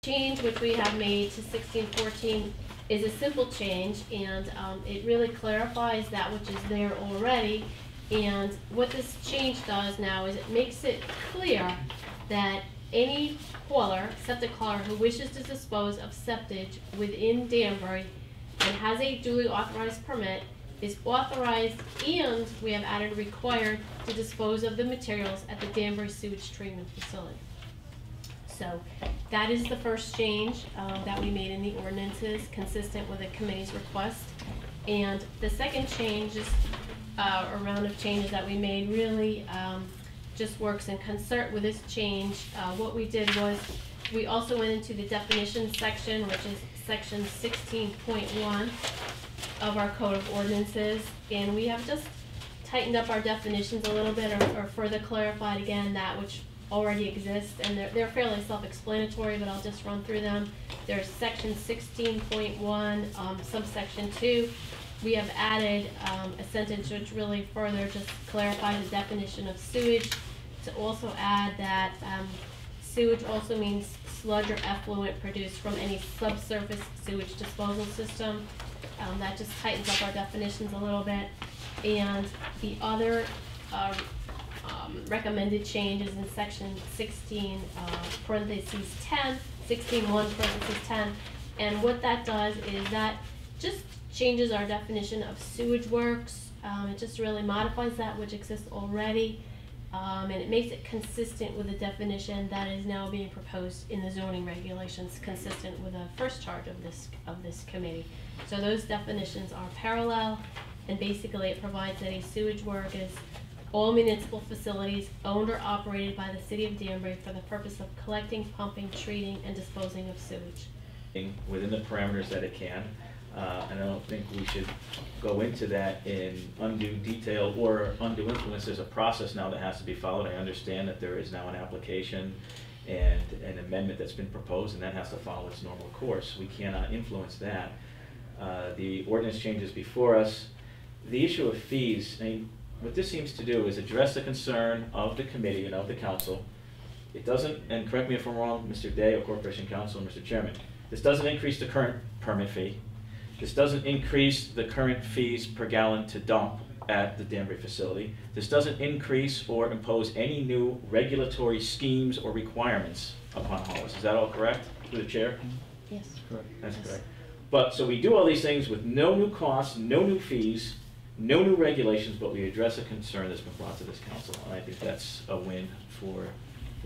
change which we have made to 1614 is a simple change, and it really clarifies that which is there already. And what this change does now is it makes it clear that any hauler, septic hauler, who wishes to dispose of septage within Danbury and has a duly authorized permit is authorized, and we have added required, to dispose of the materials at the Danbury Sewage Treatment Facility. So that is the first change that we made in the ordinances, consistent with the committee's request. And the second change is a round of changes that we made really just works in concert with this change. What we did was we also went into the definitions section, which is section 16.1 of our Code of Ordinances, and we have just tightened up our definitions a little bit, or further clarified again that which already exists, and they're fairly self-explanatory, but I'll just run through them. There's section 16.1, subsection 2. We have added a sentence which really further just clarifies the definition of sewage, to also add that sewage also means sludge or effluent produced from any subsurface sewage disposal system. That just tightens up our definitions a little bit. And the other recommended changes in section 16 parentheses 10, 16.1 parentheses 10, and what that does is that just changes our definition of sewage works. It just really modifies that which exists already, and it makes it consistent with the definition that is now being proposed in the zoning regulations, consistent with the first charge of this committee. So those definitions are parallel, and basically it provides that a sewage work is all municipal facilities owned or operated by the city of Danbury for the purpose of collecting, pumping, treating, and disposing of sewage. Within the parameters that it can, and I don't think we should go into that in undue detail or undue influence. There's a process now that has to be followed. I understand that there is now an application and an amendment that's been proposed, and that has to follow its normal course. We cannot influence that. The ordinance changes before us. The issue of fees, I mean, what this seems to do is address the concern of the committee and of the council. It doesn't, and correct me if I'm wrong, Mr. Day or Corporation Counsel, Mr. Chairman, this doesn't increase the current permit fee. This doesn't increase the current fees per gallon to dump at the Danbury facility. This doesn't increase or impose any new regulatory schemes or requirements upon haulers. Is that all correct, through the chair? Yes. Correct. That's correct. But so we do all these things with no new costs, no new fees, no new regulations, but we address a concern that's been brought to this council, and I think that's a win for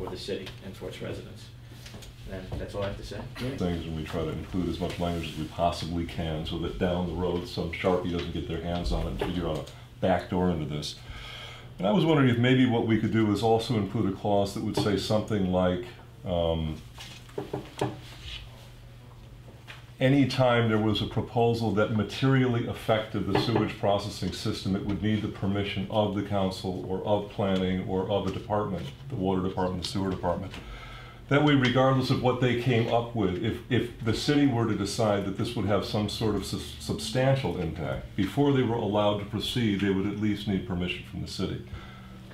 the city and for its residents. And that's all I have to say. Things, and we try to include as much language as we possibly can so that down the road some Sharpie doesn't get their hands on it and figure out a backdoor into this. And I was wondering if maybe what we could do is also include a clause that would say something like, anytime there was a proposal that materially affected the sewage processing system, it would need the permission of the council or of planning or of a department, the water department, the sewer department. That way, regardless of what they came up with, if the city were to decide that this would have some sort of substantial impact, before they were allowed to proceed, they would at least need permission from the city.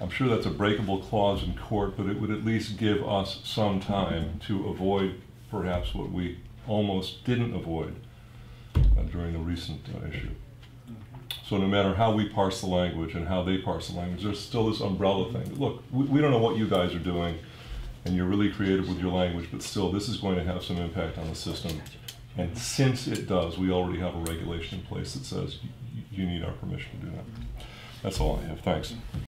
I'm sure that's a breakable clause in court, but it would at least give us some time to avoid perhaps what we almost didn't avoid during the recent issue. So no matter how we parse the language and how they parse the language, there's still this umbrella thing. Look, we don't know what you guys are doing, and you're really creative with your language, but still this is going to have some impact on the system. And since it does, we already have a regulation in place that says you need our permission to do that. That's all I have. Thanks.